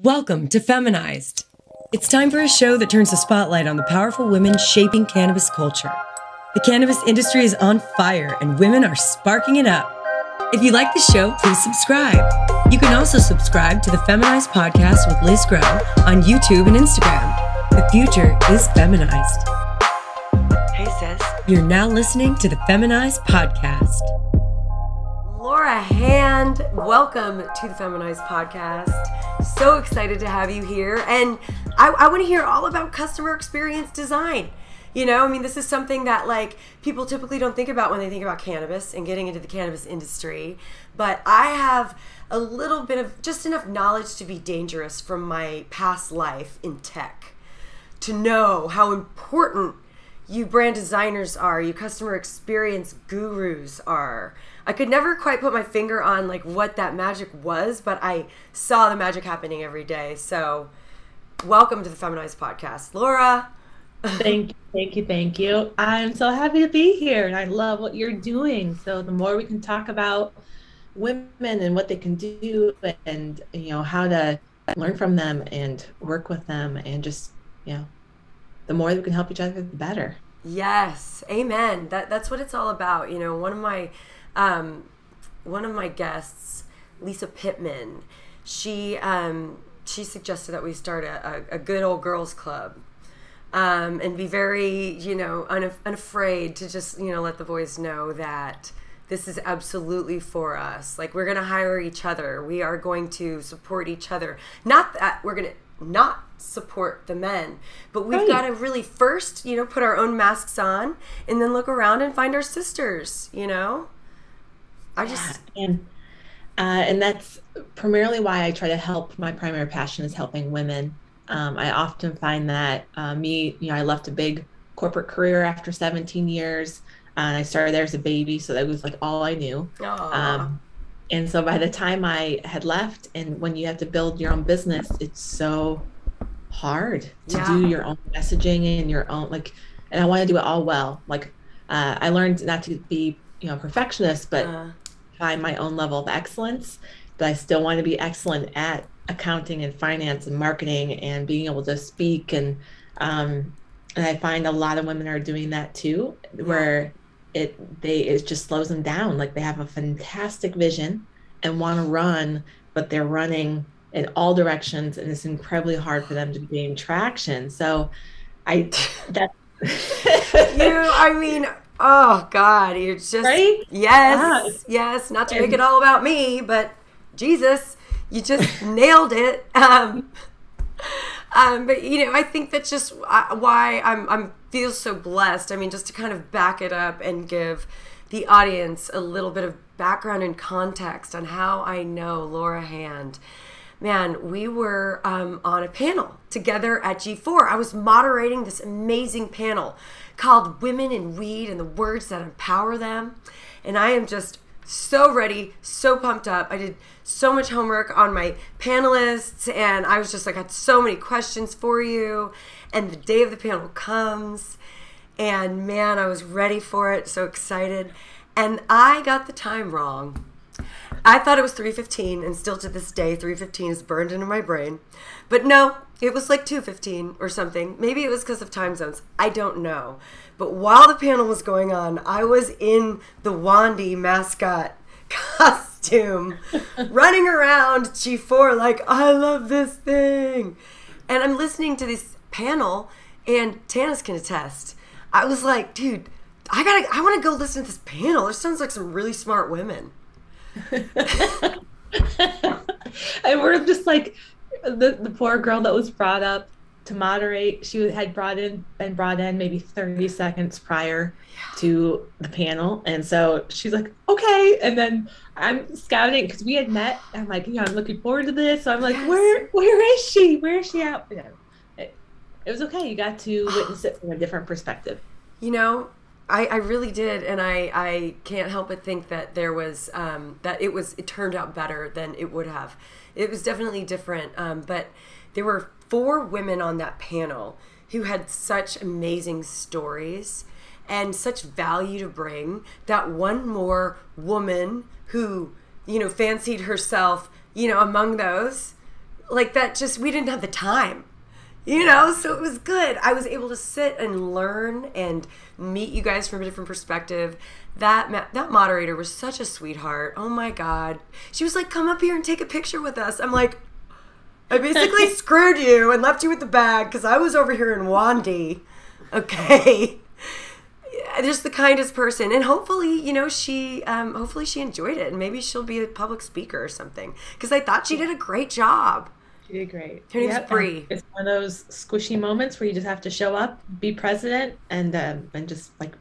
Welcome to Feminized. It's time for a show that turns the spotlight on the powerful women shaping cannabis culture. The cannabis industry is on fire and women are sparking it up. If you like the show, please subscribe. You can also subscribe to the Feminized podcast with Liz Grow on YouTube and Instagram. The future is feminized. Hey sis. You're now listening to the Feminized podcast. Laura Hand, welcome to the Feminized podcast. So excited to have you here. And I want to hear all about customer experience design. You know, I mean, this is something that like people typically don't think about when they think about cannabis and getting into the cannabis industry. But I have a little bit of just enough knowledge to be dangerous from my past life in tech to know how important you brand designers are, you customer experience gurus are. I could never quite put my finger on like what that magic was, but I saw the magic happening every day. So welcome to the Feminized podcast, Laura. Thank you. I'm so happy to be here and I love what you're doing. So the more we can talk about women and what they can do and, you know, how to learn from them and work with them and just, you know, the more that we can help each other, the better. Yes. Amen. That's what it's all about. You know, one of my guests, Lisa Pittman, she suggested that we start a good old girls club, and be very, you know, unafraid to just, you know, let the boys know that this is absolutely for us. Like, we're going to hire each other. We are going to support each other. Not that we're going to not support the men, but we've got to really first, you know, put our own masks on and then look around and find our sisters, you know? And that's primarily why I try to help. My primary passion is helping women. I often find that I left a big corporate career after 17 years. And I started there as a baby, so that was like all I knew. And so by the time I had left, and when you have to build your own business, it's so hard to do your own messaging and your own, like, and I want to do it all well. Like, I learned not to be, you know, a perfectionist, but find my own level of excellence. But I still want to be excellent at accounting and finance and marketing and being able to speak. And I find a lot of women are doing that too, where it just slows them down. Like, they have a fantastic vision and want to run, but they're running in all directions and it's incredibly hard for them to gain traction. So oh God, you're just right? Yes, not to make it all about me, but Jesus, you just nailed it. But you know, I think that's just why I'm feel so blessed. I mean, just to kind of back it up and give the audience a little bit of background and context on how I know Laura Hand. Man, we were on a panel together at G4. I was moderating this amazing panel called Women in Weed and the Words That Empower Them. And I am just so ready, so pumped up. I did so much homework on my panelists and I was just like, I had so many questions for you. And the day of the panel comes and man, I was ready for it, so excited. And I got the time wrong. I thought it was 3:15 and still to this day, 3:15 is burned into my brain. But no, it was like 2:15 or something. Maybe it was because of time zones. I don't know. But while the panel was going on, I was in the Wandy mascot costume, running around G4 like, I love this thing. And I'm listening to this panel, and Tanis can attest. I was like, dude, I want to go listen to this panel. It sounds like some really smart women. And we're just like the poor girl that was brought up to moderate. She had been brought in maybe 30 seconds prior to the panel, and so she's like, okay. And then I'm scouting because we had met. I'm like, I'm looking forward to this. So I'm like, where is she? Where is she at? You know, it was okay. You got to witness it from a different perspective. You know, I really did, and I can't help but think that there was it turned out better than it would have. It was definitely different, but there were 4 women on that panel who had such amazing stories and such value to bring that one more woman who, you know, fancied herself, you know, among those like that just, we didn't have the time, you know, so it was good. I was able to sit and learn and meet you guys from a different perspective. That moderator was such a sweetheart. Oh my God. She was like, come up here and take a picture with us. I'm like, I basically screwed you and left you with the bag because I was over here in Wandy. Okay. Just the kindest person. And hopefully, you know, hopefully she enjoyed it and maybe she'll be a public speaker or something because I thought she did a great job. She did great. Her name's Bree. It's one of those squishy moments where you just have to show up, be president, and just like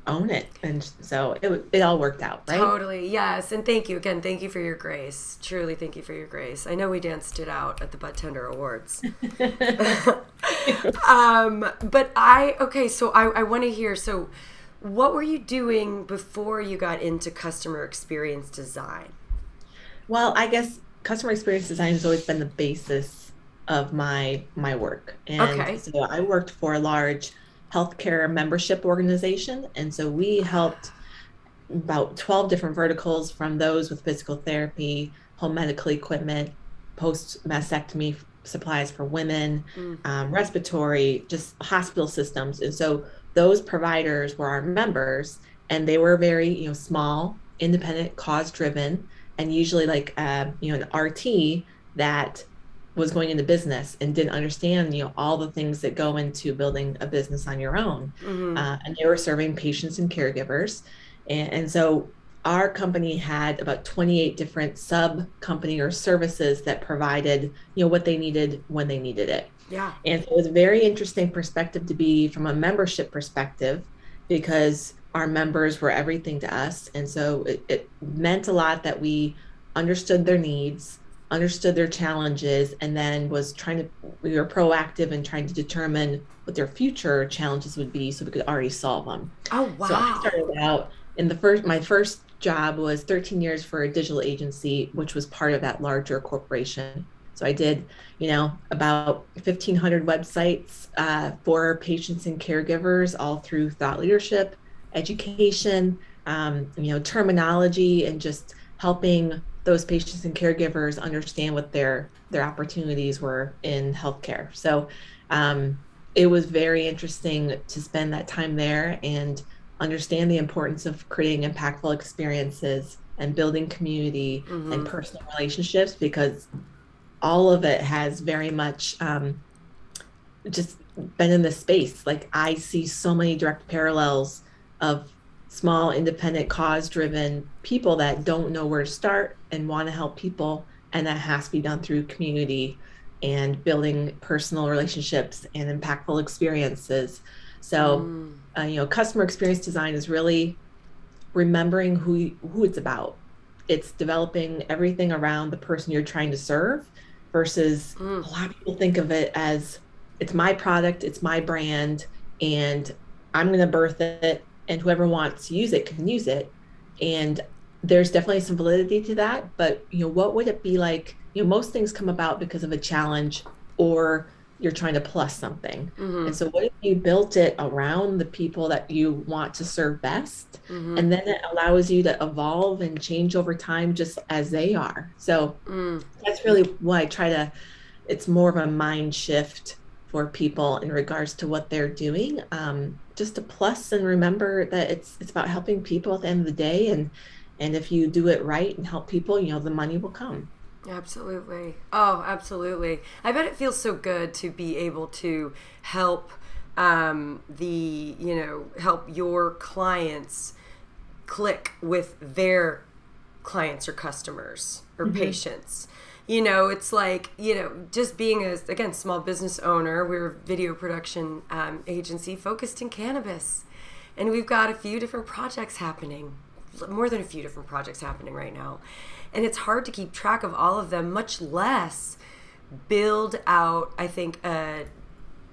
own it. And so it all worked out, right? Totally, yes. And thank you again. Thank you for your grace. Truly, thank you for your grace. I know we danced it out at the Budtender Awards. So I want to hear. So, what were you doing before you got into customer experience design? Well, I guess customer experience design has always been the basis of my work. And so I worked for a large healthcare membership organization. And so we helped about 12 different verticals, from those with physical therapy, home medical equipment, post-mastectomy supplies for women, respiratory, just hospital systems. And so those providers were our members, and they were very, you know, small, independent, cause-driven, and usually like, you know, an RT that was going into business and didn't understand, you know, all the things that go into building a business on your own. And they were serving patients and caregivers. And so our company had about 28 different sub company or services that provided, you know, what they needed when they needed it. Yeah. And so it was a very interesting perspective to be from a membership perspective, because our members were everything to us. And so it meant a lot that we understood their needs, understood their challenges, and then we were proactive in trying to determine what their future challenges would be so we could already solve them. Oh, wow. So I started out in my first job was 13 years for a digital agency, which was part of that larger corporation. So I did, you know, about 1,500 websites for patients and caregivers, all through thought leadership, education, you know, terminology, and just helping those patients and caregivers understand what their opportunities were in healthcare. So it was very interesting to spend that time there and understand the importance of creating impactful experiences and building community and personal relationships, because all of it has very much just been in this space. Like, I see so many direct parallels of small, independent, cause-driven people that don't know where to start and want to help people, and that has to be done through community and building personal relationships and impactful experiences. So, you know, customer experience design is really remembering who it's about. It's developing everything around the person you're trying to serve, versus a lot of people think of it as, it's my product, it's my brand, and I'm going to birth it, and whoever wants to use it can use it. And there's definitely some validity to that, but, you know, what would it be like? You know, most things come about because of a challenge, or you're trying to plus something. And so what if you built it around the people that you want to serve best? And then it allows you to evolve and change over time, just as they are. So that's really why I try to, it's more of a mind shift for people in regards to what they're doing. Just to plus and remember that it's about helping people at the end of the day. And if you do it right and help people, you know, the money will come. Absolutely. Oh, absolutely. I bet it feels so good to be able to help help your clients click with their clients or customers or patients. You know, it's like, you know, just being a small business owner, we're a video production agency focused in cannabis. And we've got a few different projects happening, more than a few different projects happening right now. And it's hard to keep track of all of them, much less build out, I think, a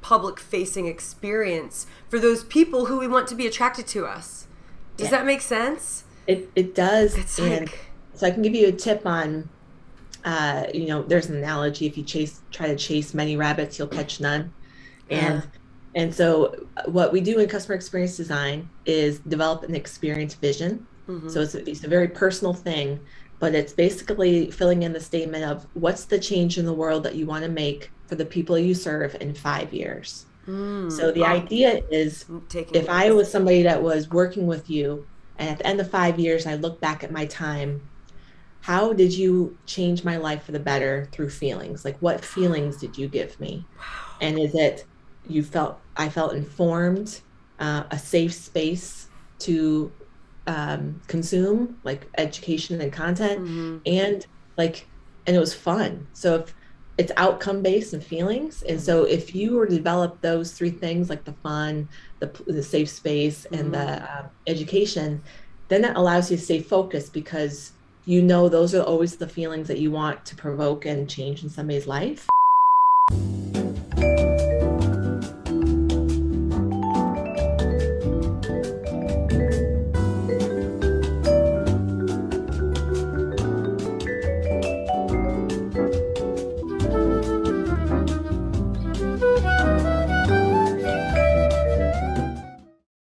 public-facing experience for those people who we want to be attracted to us. Does that make sense? It does. It's and so I can give you a tip on, you know, there's an analogy: if you try to chase many rabbits, you'll catch none. And so what we do in customer experience design is develop an experience vision. So it's a very personal thing, but it's basically filling in the statement of what's the change in the world that you want to make for the people you serve in 5 years. So the idea is, if I was somebody that was working with you, and at the end of 5 years, I look back at my time, how did you change my life for the better through feelings? Like, what feelings did you give me? And is it I felt informed, a safe space to consume, like education and content, and it was fun. So if it's outcome based and feelings, and so if you were to develop those three things, like the fun, the safe space, and the education, then that allows you to stay focused, because you know those are always the feelings that you want to provoke and change in somebody's life.